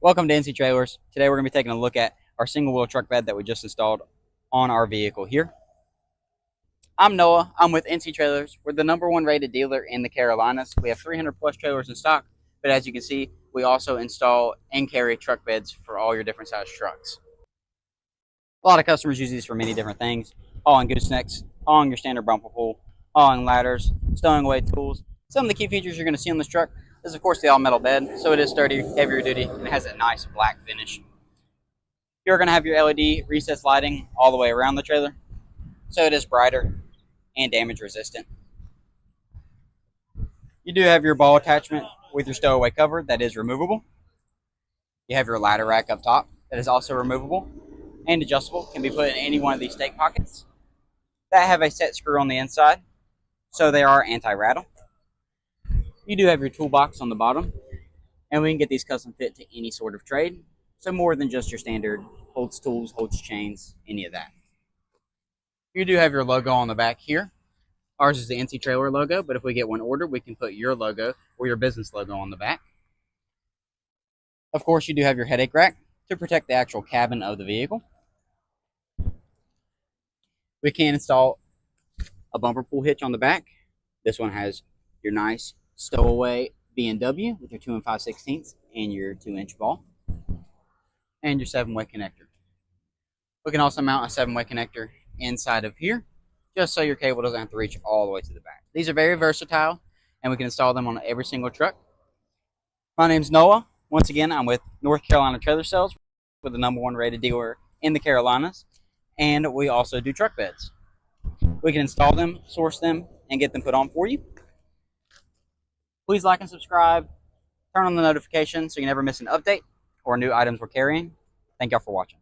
Welcome to NC Trailers. Today we're going to be taking a look at our single wheel truck bed that we just installed on our vehicle here. I'm Noah. I'm with NC Trailers. We're the #1 rated dealer in the Carolinas. We have 300 plus trailers in stock, but as you can see, we also install and carry truck beds for all your different size trucks. A lot of customers use these for many different things: hauling goosenecks, hauling your standard bumper pull, hauling ladders, stowing away tools. Some of the key features you're going to see on this truck is, of course, the all-metal bed, so it is sturdy, heavier duty, and it has a nice black finish. You're going to have your LED recessed lighting all the way around the trailer, so it is brighter and damage resistant. You do have your ball attachment with your stowaway cover that is removable. You have your ladder rack up top that is also removable and adjustable, can be put in any one of these stake pockets that have a set screw on the inside, so they are anti-rattle. You do have your toolbox on the bottom, and we can get these custom fit to any sort of trade, so more than just your standard holds tools, holds chains, any of that. You do have your logo on the back here. Ours is the NC Trailer logo, but if we get one ordered, we can put your logo or your business logo on the back. Of course, you do have your headache rack to protect the actual cabin of the vehicle. We can install a bumper pull hitch on the back. This one has your nice stowaway B&W with your 2 5/16 and your 2-inch ball, and your 7-way connector. We can also mount a 7-way connector inside of here, just so your cable doesn't have to reach all the way to the back. These are very versatile, and we can install them on every single truck. My name's Noah. Once again, I'm with North Carolina Trailer Sales. We're the #1 rated dealer in the Carolinas, and we also do truck beds. We can install them, source them, and get them put on for you. Please like and subscribe. Turn on the notifications so you never miss an update or new items we're carrying. Thank y'all for watching.